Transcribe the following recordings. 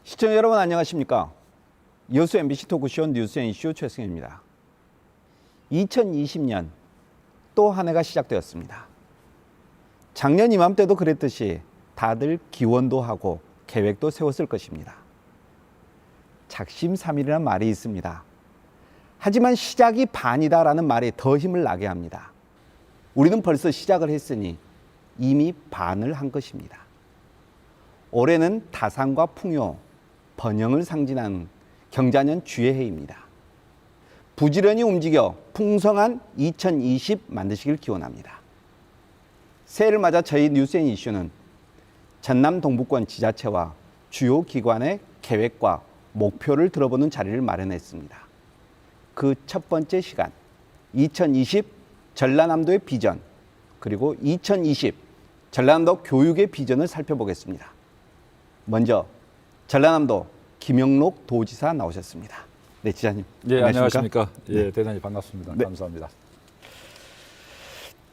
시청자 여러분 안녕하십니까? 여수 MBC 토크쇼 뉴스 앤 이슈 최승현입니다. 2020년 또 한 해가 시작되었습니다. 작년 이맘때도 그랬듯이 다들 기원도 하고 계획도 세웠을 것입니다. 작심삼일이라는 말이 있습니다. 하지만 시작이 반이다라는 말이 더 힘을 나게 합니다. 우리는 벌써 시작을 했으니 이미 반을 한 것입니다. 올해는 다산과 풍요, 번영을 상징하는 경자년 주의 해입니다. 부지런히 움직여 풍성한 2020 만드시길 기원합니다. 새해를 맞아 저희 뉴스 앤 이슈는 전남 동부권 지자체와 주요 기관의 계획과 목표를 들어보는 자리를 마련했습니다. 그 첫 번째 시간, 2020 전라남도의 비전, 그리고 2020 전라남도 교육의 비전을 살펴보겠습니다. 먼저 전라남도 김영록 도지사 나오셨습니다. 네, 지사님. 예, 안녕하십니까? 예, 네. 대단히 반갑습니다. 네. 감사합니다.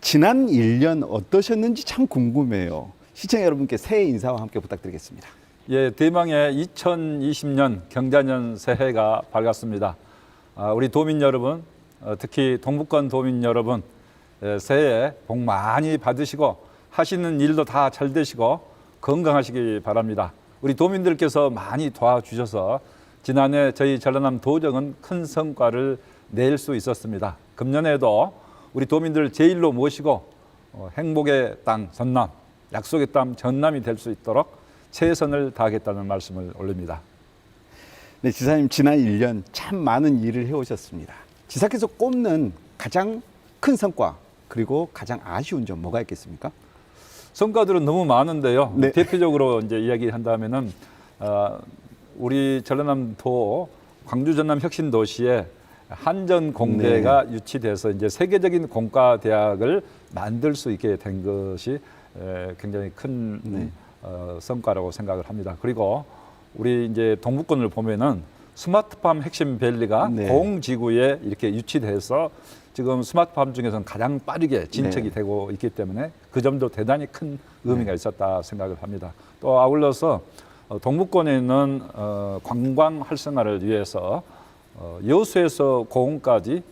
지난 1년 어떠셨는지 참 궁금해요. 시청자 여러분께 새해 인사와 함께 부탁드리겠습니다. 예, 대망의 2020년 경자년 새해가 밝았습니다. 우리 도민 여러분, 특히 동부권 도민 여러분, 새해 복 많이 받으시고 하시는 일도 다 잘 되시고 건강하시기 바랍니다. 우리 도민들께서 많이 도와주셔서 지난해 저희 전라남 도정은 큰 성과를 낼 수 있었습니다. 금년에도 우리 도민들 제일로 모시고 행복의 땅 전남, 약속의 땅 전남이 될 수 있도록 최선을 다하겠다는 말씀을 올립니다. 네, 지사님 지난 1년 참 많은 일을 해오셨습니다. 지사께서 꼽는 가장 큰 성과 그리고 가장 아쉬운 점 뭐가 있겠습니까? 성과들은 너무 많은데요. 네. 대표적으로 이제 이야기한다면은 우리 전라남도 광주 전남 혁신 도시에 한전 공대가 유치돼서 이제 세계적인 공과 대학을 만들 수 있게 된 것이 굉장히 큰 성과라고 생각을 합니다. 그리고 우리 이제 동부권을 보면은 스마트팜 핵심 밸리가 공지구에 이렇게 유치돼서 지금 스마트팜 중에서는 가장 빠르게 진척이 되고 있기 때문에 그 점도 대단히 큰 의미가 있었다 생각을 합니다. 또 아울러서 동부권에 있는 관광 활성화를 위해서 여수에서 고흥까지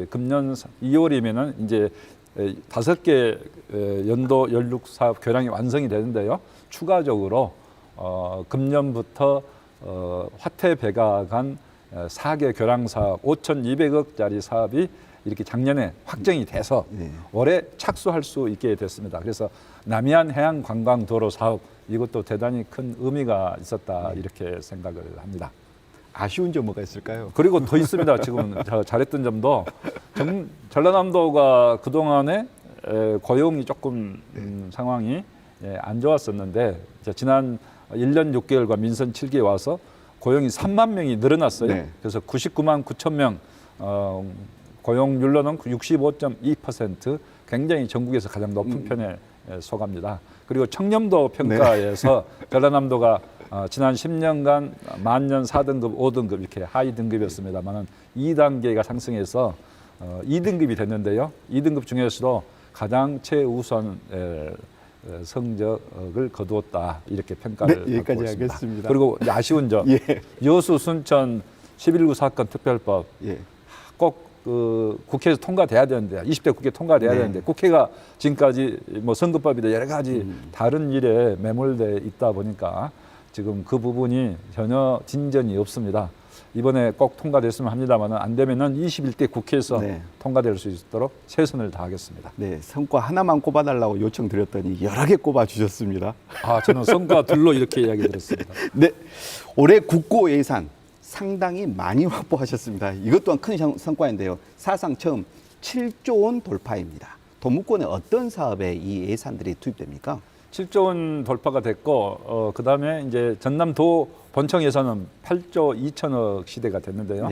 금년 2월이면은 이제 5개 연도 연륙 사업 교량이 완성이 되는데요. 추가적으로 금년부터 화태 배가간 4개 교량 사업 5,200억짜리 사업이 이렇게 작년에 확정이 돼서 올해 착수할 수 있게 됐습니다. 그래서 남해안 해양 관광 도로 사업 이것도 대단히 큰 의미가 있었다 이렇게 생각을 합니다. 아쉬운 점 뭐가 있을까요? 그리고 더 있습니다. 지금 잘했던 점도 전라남도가 그동안에 고용이 조금 상황이 안 좋았었는데 지난 1년 6개월과 민선 7기에 와서 고용이 3만 명이 늘어났어요. 그래서 99만 9천 명 고용률로는 65.2% 굉장히 전국에서 가장 높은 편에 속합니다. 그리고 청렴도 평가에서 전라남도가 지난 10년간 만년 4등급, 5등급 이렇게 하위 등급이었습니다만 2단계가 상승해서 2등급이 됐는데요. 2등급 중에서도 가장 최우선 성적을 거두었다 이렇게 평가를 받고 여기까지 있습니다. 하겠습니다. 그리고 아쉬운 점, 여수 순천 11구 사건 특별법 꼭 국회에서 통과돼야 되는데 20대 국회 통과돼야 되는데 국회가 지금까지 뭐 선거법이나 여러 가지 다른 일에 매몰돼 있다 보니까 지금 그 부분이 전혀 진전이 없습니다. 이번에 꼭 통과됐으면 합니다만 안 되면은 21대 국회에서 통과될 수 있도록 최선을 다하겠습니다. 네, 성과 하나만 꼽아달라고 요청드렸더니 여러 개 꼽아주셨습니다. 저는 성과 둘로 이렇게 이야기 드렸습니다. 네, 올해 국고 예산 상당히 많이 확보하셨습니다. 이것 또한 큰 성과인데요. 사상 처음 7조 원 돌파입니다. 동부권에 어떤 사업에 이 예산들이 투입됩니까? 7조 원 돌파가 됐고 그다음에 이제 전남도 본청 예산은 8조 2천억 시대가 됐는데요.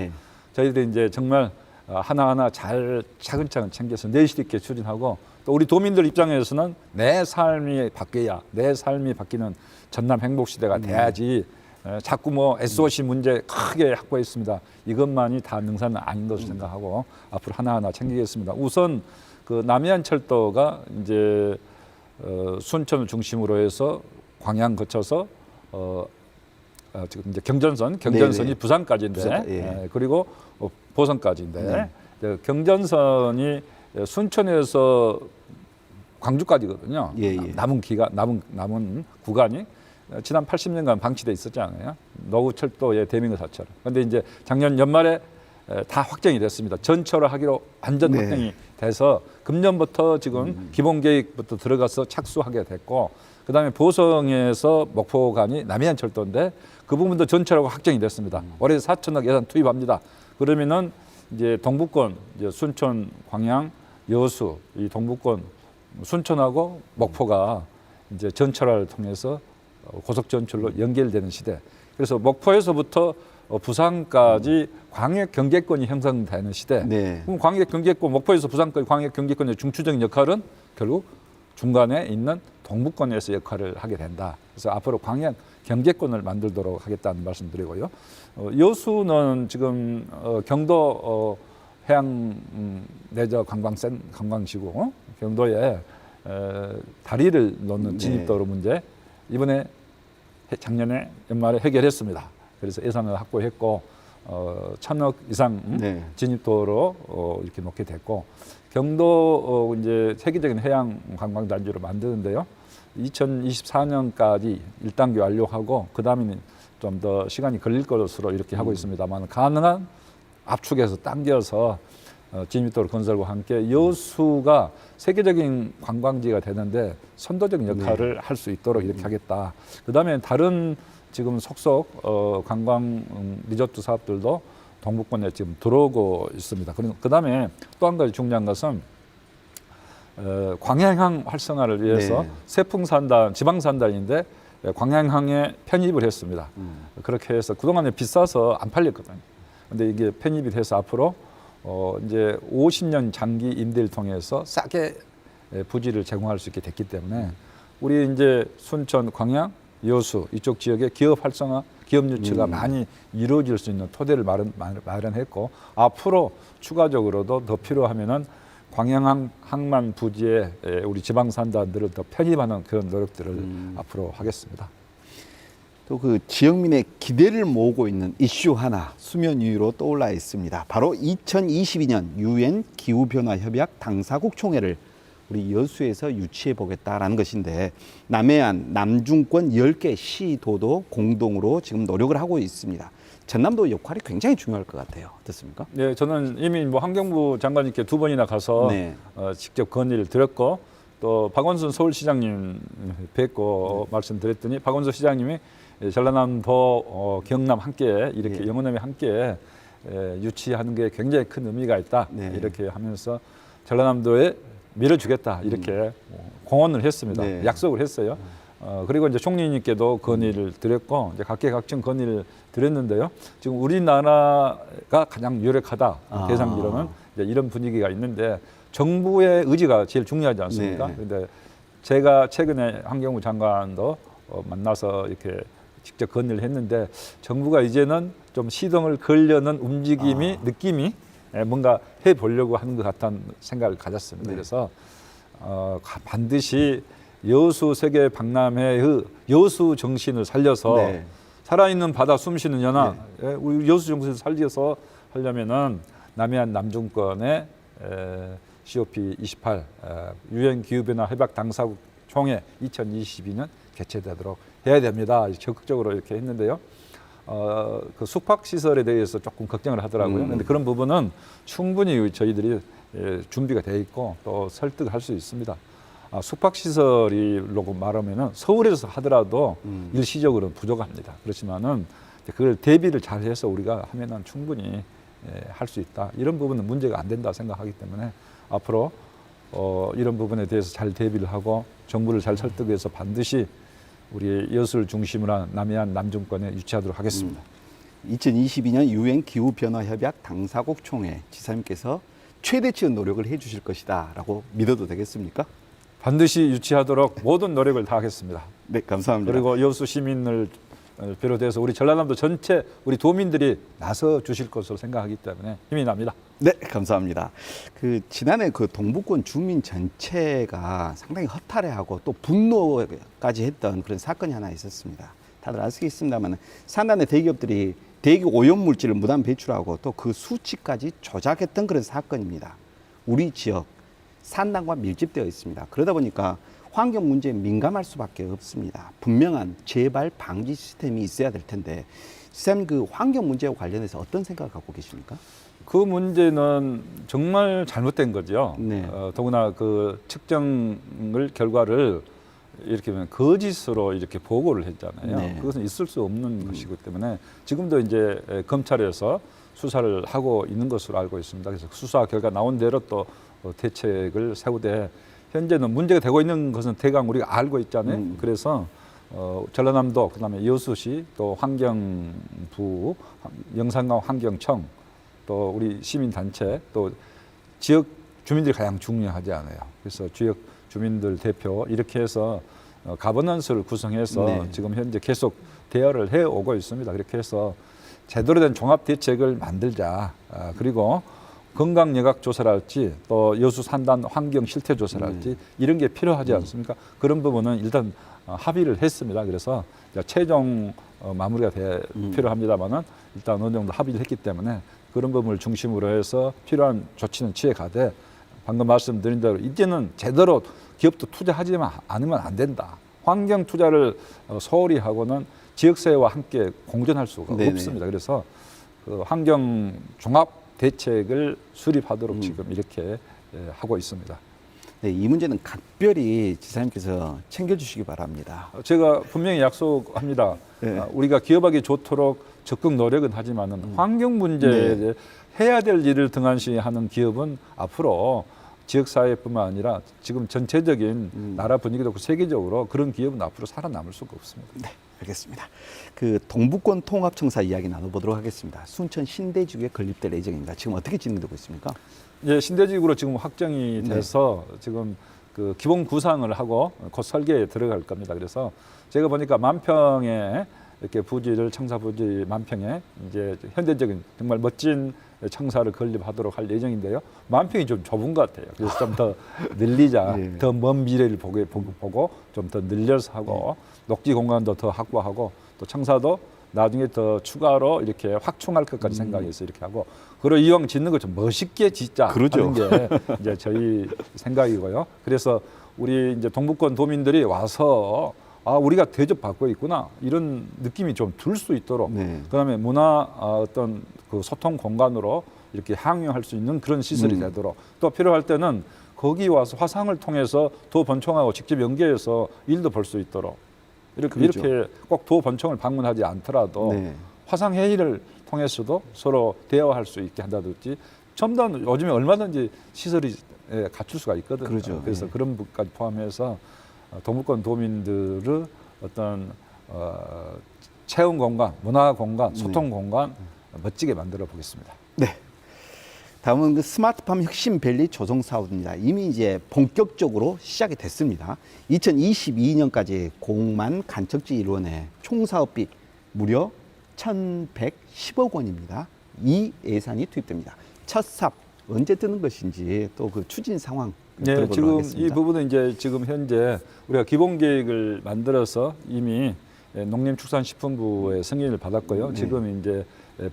저희들이 이제 정말 하나하나 잘 차근차근 챙겨서 내실 있게 추진하고 또 우리 도민들 입장에서는 내 삶이 바뀌어야 내 삶이 바뀌는 전남 행복 시대가 돼야지 자꾸 뭐 SOC 문제 크게 확보했습니다. 이것만이 다 능사는 아닌 것으로 생각하고 앞으로 하나하나 챙기겠습니다. 우선 그 남해안 철도가 이제 순천을 중심으로 해서 광양 거쳐서 지금 이제 경전선이 네네. 부산까지인데, 부산, 예. 그리고 보성까지인데, 네. 경전선이 순천에서 광주까지거든요. 예, 예. 남은 구간이 지난 80년간 방치돼 있었잖아요. 노후철도의 대명사처럼. 그런데 이제 작년 연말에 다 확정이 됐습니다. 전철을 하기로 완전 네. 확정이 돼서 금년부터 지금 기본 계획부터 들어가서 착수하게 됐고, 그다음에 보성에서 목포간이 남해안 철도인데 그 부분도 전철하고 확정이 됐습니다. 올해 4천억 예산 투입합니다. 그러면은 이제 동부권, 이제 순천, 광양, 여수 이 동부권 순천하고 목포가 이제 전철화를 통해서 고속 전철로 연결되는 시대. 그래서 목포에서부터 부산까지 광역 경계권이 형성되는 시대. 네. 그럼 광역 경계권, 목포에서 부산까지 광역 경계권의 중추적인 역할은 결국 중간에 있는 동부권에서 역할을 하게 된다. 그래서 앞으로 광역 경계권을 만들도록 하겠다는 말씀드리고요. 여수는 지금 경도 해양 내저 관광시고 경도에 다리를 놓는 진입도로 문제 이번에 작년에 연말에 해결했습니다. 그래서 예산을 확보했고 1,000억 이상 네. 진입도로 이렇게 놓게 됐고 경도 이제 세계적인 해양 관광 단지로 만드는데요. 2024년까지 1단계 완료하고 그 다음에는 좀 더 시간이 걸릴 것으로 이렇게 하고 있습니다만 가능한 압축해서 당겨서 진입도로 건설과 함께 여수가 세계적인 관광지가 되는데 선도적인 역할을 할 수 있도록 이렇게 하겠다. 그 다음에 다른 지금 속속 관광 리조트 사업들도 동부권에 지금 들어오고 있습니다. 그리고 그 다음에 또 한 가지 중요한 것은 광양항 활성화를 위해서 네. 세풍산단, 지방산단인데 광양항에 편입을 했습니다. 그렇게 해서 그동안에 비싸서 안 팔렸거든요. 근데 이게 편입이 돼서 앞으로 이제 50년 장기 임대를 통해서 싸게 부지를 제공할 수 있게 됐기 때문에 우리 이제 순천, 광양, 여수 이쪽 지역의 기업 활성화, 기업 유치가 많이 이루어질 수 있는 토대를 마련했고 앞으로 추가적으로도 더 필요하면은 광양항 항만 부지에 우리 지방산단들을 더 편입하는 그런 노력들을 앞으로 하겠습니다. 또 그 지역민의 기대를 모으고 있는 이슈 하나 수면 위로 떠올라 있습니다. 바로 2022년 UN 기후변화협약 당사국 총회를 우리 여수에서 유치해 보겠다라는 것인데 남해안, 남중권 10개 시도도 공동으로 지금 노력을 하고 있습니다. 전남도 역할이 굉장히 중요할 것 같아요. 어떻습니까? 네, 저는 이미 뭐 환경부 장관님께 2번이나 가서 네. 직접 건의를 드렸고 또 박원순 서울시장님 뵙고 말씀드렸더니 박원순 시장님이 전라남도, 경남 함께 이렇게 영호남이 함께 유치하는 게 굉장히 큰 의미가 있다. 네. 이렇게 하면서 전라남도에 밀어주겠다 이렇게 공언을 했습니다. 네. 약속을 했어요. 그리고 이제 총리님께도 건의를 드렸고 이제 각계각층 건의를 드렸는데요. 지금 우리나라가 가장 유력하다 대상기로는 이제 이런 분위기가 있는데 정부의 의지가 제일 중요하지 않습니까? 네. 그런데 제가 최근에 환경부 장관도 만나서 이렇게 직접 건의를 했는데 정부가 이제는 좀 시동을 걸려는 움직임이 느낌이 뭔가 해보려고 하는 것 같다는 생각을 가졌습니다. 네. 그래서 반드시 여수 세계 박람회의 여수 정신을 살려서 네. 살아있는 바다 숨쉬는 연안 우리 여수 정신을 살려서 하려면은 남해안 남중권의 COP28 유엔 기후변화 협약 당사국 총회 2022년 개최되도록 해야 됩니다. 적극적으로 이렇게 했는데요. 그 숙박 시설에 대해서 조금 걱정을 하더라고요. 그런데 그런 부분은 충분히 저희들이 준비가 돼 있고 또 설득을 할 수 있습니다. 숙박 시설이라고 말하면은 서울에서 하더라도 일시적으로는 부족합니다. 그렇지만은 그걸 대비를 잘 해서 우리가 하면은 충분히 할 수 있다. 이런 부분은 문제가 안 된다 생각하기 때문에 앞으로 이런 부분에 대해서 잘 대비를 하고 정부를 잘 설득해서 반드시 우리 여수를 중심으로 한 남해안 남중권에 유치하도록 하겠습니다. 2022년 유엔 기후변화협약 당사국 총회 지사님께서 최대치의 노력을 해주실 것이다라고 믿어도 되겠습니까? 반드시 유치하도록 모든 노력을 다하겠습니다. 네, 감사합니다. 그리고 여수 시민을 비롯해서 우리 전라남도 전체 우리 도민들이 나서 주실 것으로 생각하기 때문에 힘이 납니다. 네, 감사합니다. 그 지난해 그 동부권 주민 전체가 상당히 허탈해하고 또 분노까지 했던 그런 사건이 하나 있었습니다. 다들 아시겠습니다만 산단의 대기업들이 대기 오염 물질을 무단 배출하고 또 그 수치까지 조작했던 그런 사건입니다. 우리 지역 산단과 밀집되어 있습니다. 그러다 보니까 환경 문제에 민감할 수밖에 없습니다. 분명한 재발 방지 시스템이 있어야 될 텐데, 쌤 그 환경 문제와 관련해서 어떤 생각을 갖고 계십니까? 그 문제는 정말 잘못된 거죠. 네. 더구나 그 측정을 결과를 이렇게 거짓으로 이렇게 보고를 했잖아요. 네. 그것은 있을 수 없는 것이기 때문에 지금도 이제 검찰에서 수사를 하고 있는 것으로 알고 있습니다. 그래서 수사 결과 나온 대로 또 대책을 세우되 현재는 문제가 되고 있는 것은 대강 우리가 알고 있잖아요. 그래서 전라남도 그다음에 여수시 또 환경부 영산강 환경청 또 우리 시민단체 또 지역 주민들이 가장 중요하지 않아요. 그래서 지역 주민들 대표 이렇게 해서 가버넌스를 구성해서 네. 지금 현재 계속 대화를 해오고 있습니다. 그렇게 해서 제대로 된 종합 대책을 만들자. 그리고 건강 여각 조사랄지 또 여수 산단 환경 실태 조사랄지 이런 게 필요하지 않습니까? 그런 부분은 일단 합의를 했습니다. 그래서 최종 마무리가 필요합니다만은 일단 어느 정도 합의를 했기 때문에 그런 부분을 중심으로 해서 필요한 조치는 취해가되 방금 말씀드린 대로 이제는 제대로 기업도 투자하지 않으면 안 된다. 환경 투자를 소홀히 하고는 지역사회와 함께 공존할 수가 네네. 없습니다. 그래서 그 환경 종합 대책을 수립하도록 지금 이렇게 하고 있습니다. 네, 이 문제는 각별히 지사님께서 챙겨주시기 바랍니다. 제가 분명히 약속합니다. 네. 우리가 기업하기 좋도록 적극 노력은 하지만은 환경 문제에 네. 해야 될 일을 등한시하는 기업은 앞으로 지역사회뿐만 아니라 지금 전체적인 나라 분위기도 그렇고 세계적으로 그런 기업은 앞으로 살아남을 수가 없습니다. 네, 알겠습니다. 그 동북권 통합청사 이야기 나눠보도록 하겠습니다. 순천 신대지구에 건립될 예정입니다. 지금 어떻게 진행되고 있습니까? 예, 신대지구로 지금 확정이 돼서 지금 그 기본 구상을 하고 곧 설계에 들어갈 겁니다. 그래서 제가 보니까 만평에 이렇게 부지를 청사 부지 만평에 이제 현대적인 정말 멋진 청사를 건립하도록 할 예정인데요. 만평이 좀 좁은 것 같아요. 그래서 좀 더 늘리자, 네. 더 먼 미래를 보고 좀 더 늘려서 하고 녹지 공간도 더 확보하고 또 청사도 나중에 더 추가로 이렇게 확충할 것까지 생각해서 이렇게 하고 그리고 이왕 짓는 걸 좀 멋있게 짓자 그러죠. 하는 게 이제 저희 생각이고요. 그래서 우리 이제 동북권 도민들이 와서 아 우리가 대접받고 있구나 이런 느낌이 좀 들 수 있도록 네. 그다음에 문화 어떤 그 소통 공간으로 이렇게 향유할 수 있는 그런 시설이 되도록 또 필요할 때는 거기 와서 화상을 통해서 도 번총하고 직접 연계해서 일도 볼 수 있도록 이렇게 그렇죠. 이렇게 꼭 도 번총을 방문하지 않더라도 네. 화상 회의를 통해서도 서로 대화할 수 있게 한다든지 첨단 요즘에 얼마든지 시설이 갖출 수가 있거든요. 그렇죠. 그래서 네. 그런 부분까지 포함해서 동북권 도민들의 어떤 체험 공간, 문화 공간, 소통 공간 멋지게 만들어 보겠습니다. 네. 다음은 그 스마트팜 혁신밸리 조성 사업입니다. 이미 이제 본격적으로 시작이 됐습니다. 2022년까지 공만 간척지 일원에 총 사업비 무려 1,110억 원입니다. 이 예산이 투입됩니다. 첫 사업 언제 뜨는 것인지 또 그 추진 상황 네, 들어보도록 지금 하겠습니다. 이 부분은 이제 지금 현재 우리가 기본 계획을 만들어서 이미 농림축산식품부의 승인을 받았고요. 네. 지금 이제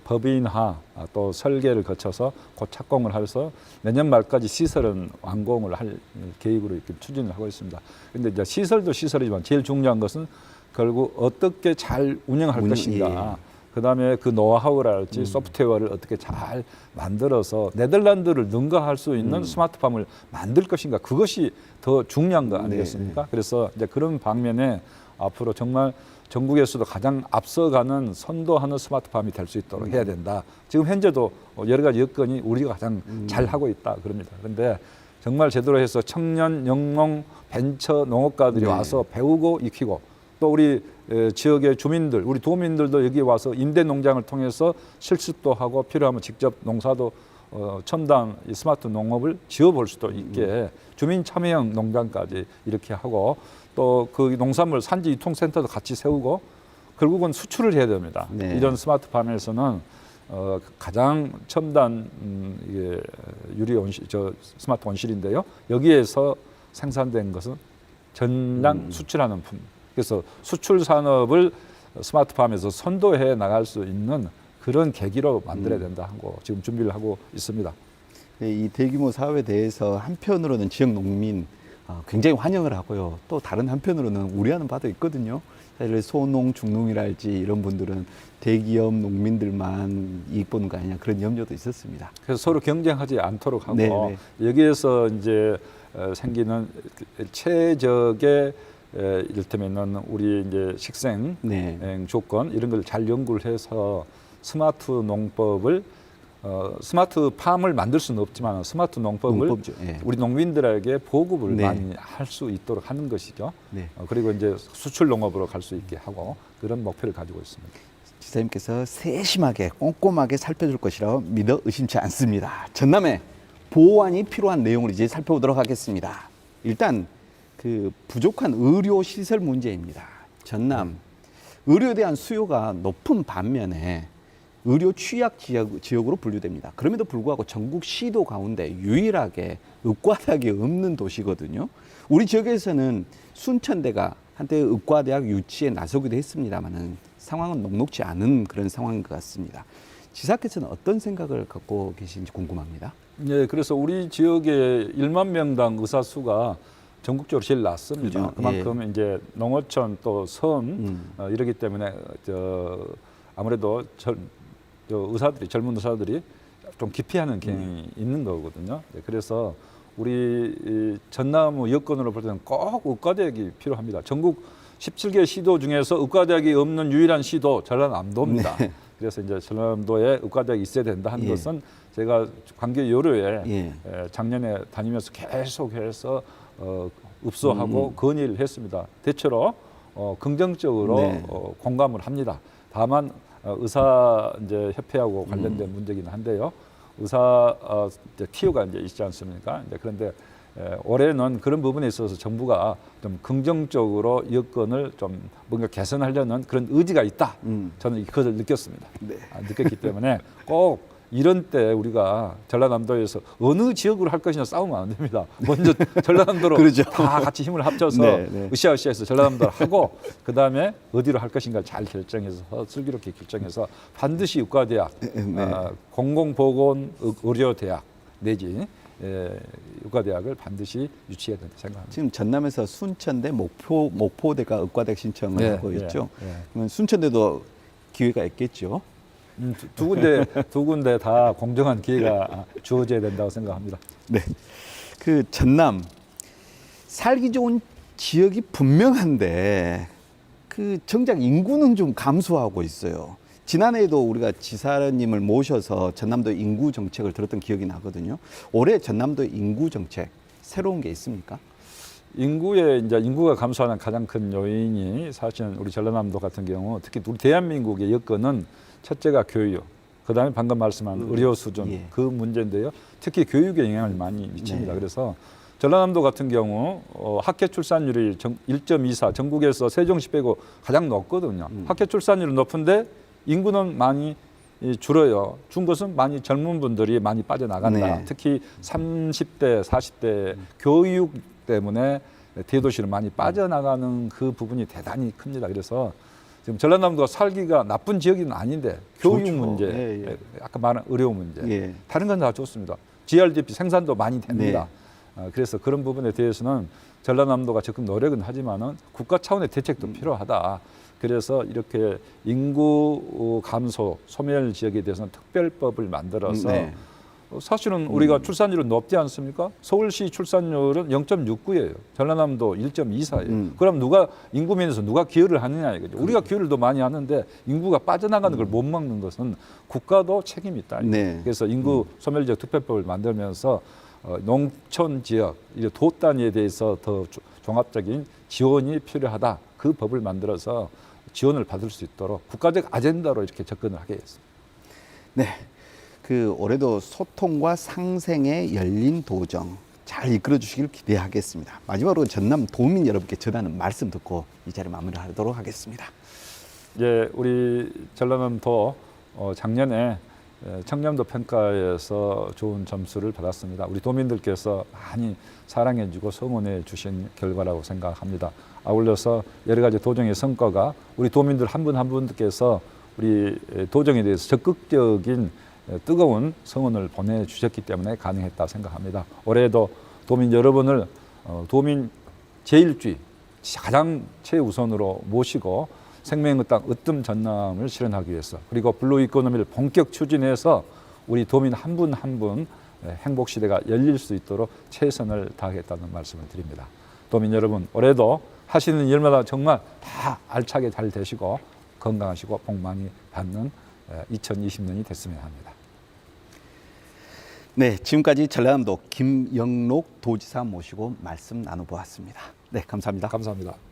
법인화 또 설계를 거쳐서 곧 착공을 해서 내년 말까지 시설은 완공을 할 계획으로 이렇게 추진을 하고 있습니다. 그런데 이제 시설도 시설이지만 제일 중요한 것은 결국 어떻게 잘 운영할 것인가. 그다음에 그 노하우랄지 소프트웨어를 어떻게 잘 만들어서 네덜란드를 능가할 수 있는 스마트팜을 만들 것인가 그것이 더 중요한 거 아니겠습니까? 그래서 이제 그런 방면에 앞으로 정말 전국에서도 가장 앞서가는 선도하는 스마트팜이 될 수 있도록 해야 된다. 지금 현재도 여러 가지 여건이 우리가 가장 잘 하고 있다 그럽니다. 그런데 정말 제대로 해서 청년 영농 벤처 농업가들이 네. 와서 배우고 익히고 또 우리 지역의 주민들, 우리 도민들도 여기 와서 임대 농장을 통해서 실습도 하고 필요하면 직접 농사도 첨단 이 스마트 농업을 지어볼 수도 있게 주민 참여형 농장까지 이렇게 하고 또 그 농산물 산지 유통센터도 같이 세우고 결국은 수출을 해야 됩니다. 네. 이런 스마트팜에서는 가장 첨단 이게 유리 온실, 스마트 온실인데요. 여기에서 생산된 것은 전량 수출하는 품. 그래서 수출 산업을 스마트팜에서 선도해 나갈 수 있는 그런 계기로 만들어야 된다 하고 지금 준비를 하고 있습니다. 이 대규모 사업에 대해서 한편으로는 지역 농민 굉장히 환영을 하고요. 또 다른 한편으로는 우려하는 바도 있거든요. 사실 소농, 중농이랄지 이런 분들은 대기업 농민들만 이익 보는 거 아니냐 그런 염려도 있었습니다. 그래서 서로 경쟁하지 않도록 하고 네. 여기에서 이제 생기는 최적의 이를테면은 우리 이제 식생 네. 조건 이런 걸 잘 연구를 해서 스마트 농법을 스마트 팜을 만들 수는 없지만 스마트 농법을 농법이죠. 예. 우리 농민들에게 보급을 네. 많이 할 수 있도록 하는 것이죠. 네. 그리고 이제 수출 농업으로 갈 수 있게 하고 그런 목표를 가지고 있습니다. 지사님께서 세심하게 꼼꼼하게 살펴줄 것이라 믿어 의심치 않습니다. 전남에 보완이 필요한 내용을 이제 살펴보도록 하겠습니다. 일단 그 부족한 의료 시설 문제입니다. 전남 의료에 대한 수요가 높은 반면에 의료 취약 지역으로 분류됩니다. 그럼에도 불구하고 전국 시도 가운데 유일하게 의과대학이 없는 도시거든요. 우리 지역에서는 순천대가 한때 의과대학 유치에 나서기도 했습니다만은 상황은 녹록지 않은 그런 상황인 것 같습니다. 지사께서는 어떤 생각을 갖고 계신지 궁금합니다. 네, 그래서 우리 지역의 1만 명당 의사 수가 전국적으로 제일 낮습니다. 그죠? 그만큼 이제 농어촌 또 섬 이러기 때문에 아무래도 의사들이 젊은 의사들이 좀 기피하는 경향이 있는 거거든요. 네, 그래서 우리 이 전남 여건으로 볼 때는 꼭 의과대학이 필요합니다. 전국 17개 시도 중에서 의과대학이 없는 유일한 시도 전라남도입니다. 네. 그래서 이제 전라남도에 의과대학이 있어야 된다 하는 예. 것은 제가 관계 여료에 예. 작년에 다니면서 계속해서 읍소하고 건의를 했습니다. 대체로 긍정적으로 네. 공감을 합니다. 다만 의사 이제 협회하고 관련된 문제이긴 한데요. 의사 이제 티오가 이제 있지 않습니까? 이제 그런데 올해는 그런 부분에 있어서 정부가 좀 긍정적으로 여건을 좀 뭔가 개선하려는 그런 의지가 있다. 저는 그것을 느꼈습니다. 네. 느꼈기 때문에 꼭 이런 때 우리가 전라남도에서 어느 지역으로 할 것이냐 싸우면 안 됩니다. 먼저 전라남도로 그렇죠. 다 같이 힘을 합쳐서 네. 으쌰으쌰해서 전라남도를 하고 그 다음에 어디로 할 것인가 잘 결정해서 슬기롭게 결정해서 반드시 의과대학, 네. 공공보건 의료대학 내지 의과대학을 반드시 유치해야 된다 생각합니다. 지금 전남에서 순천대, 목포대가 의과대학 신청을 네, 하고 있죠. 네. 그러면 순천대도 기회가 있겠죠. 두 군데 다 공정한 기회가 주어져야 된다고 생각합니다. 네. 그 전남 살기 좋은 지역이 분명한데 그 정작 인구는 좀 감소하고 있어요. 지난해에도 우리가 지사님을 모셔서 전남도 인구 정책을 들었던 기억이 나거든요. 올해 전남도 인구 정책 새로운 게 있습니까? 인구가 감소하는 가장 큰 요인이 사실은 우리 전라남도 같은 경우 특히 우리 대한민국의 여건은 첫째가 교육, 그다음에 방금 말씀한 의료 수준 예. 그 문제인데요. 특히 교육에 영향을 많이 미칩니다. 네. 그래서 전라남도 같은 경우 학교 출산율이 1.24 전국에서 세종시 빼고 가장 높거든요. 학교 출산율은 높은데 인구는 많이 줄어요. 준 것은 많이 젊은 분들이 많이 빠져나간다. 네. 특히 30대, 40대 교육 때문에 대도시로 많이 빠져나가는 그 부분이 대단히 큽니다. 그래서 지금 전라남도가 살기가 나쁜 지역은 아닌데 교육 좋죠. 문제, 예. 아까 말한 의료 문제, 예. 다른 건 다 좋습니다. GRDP 생산도 많이 됩니다. 그래서 그런 부분에 대해서는 전라남도가 적극 노력은 하지만은 국가 차원의 대책도 필요하다. 그래서 이렇게 인구 감소, 소멸 지역에 대해서는 특별법을 만들어서 네. 사실은 우리가 출산율은 높지 않습니까? 서울시 출산율은 0.69예요. 전라남도 1.24예요. 그럼 누가 인구 면에서 누가 기여를 하느냐 이거죠. 우리가 기여를 더 많이 하는데 인구가 빠져나가는 걸 못 막는 것은 국가도 책임이 있다. 네. 그래서 인구 소멸 지역 특별법을 만들면서 농촌 지역, 도 단위에 대해서 더 종합적인 지원이 필요하다. 그 법을 만들어서 지원을 받을 수 있도록 국가적 아젠다로 이렇게 접근을 하게 했습니다. 네. 그 올해도 소통과 상생의 열린 도정 잘 이끌어 주시길 기대하겠습니다. 마지막으로 전남 도민 여러분께 전하는 말씀 듣고 이 자리 마무리하도록 하겠습니다. 예, 우리 전라남도 작년에 청렴도 평가에서 좋은 점수를 받았습니다. 우리 도민들께서 많이 사랑해주고 성원해 주신 결과라고 생각합니다. 아울러서 여러 가지 도정의 성과가 우리 도민들 한 분 한 분께서 우리 도정에 대해서 적극적인 뜨거운 성원을 보내주셨기 때문에 가능했다 생각합니다. 올해도 도민 여러분을 도민 제1주의 가장 최우선으로 모시고 생명의 땅 으뜸 전남을 실현하기 위해서 그리고 블루 이코노미를 본격 추진해서 우리 도민 한 분 한 분 행복 시대가 열릴 수 있도록 최선을 다하겠다는 말씀을 드립니다. 도민 여러분, 올해도 하시는 일마다 정말 다 알차게 잘 되시고 건강하시고 복 많이 받는 2020년이 됐으면 합니다. 네, 지금까지 전라남도 김영록 도지사 모시고 말씀 나눠보았습니다. 네, 감사합니다. 감사합니다.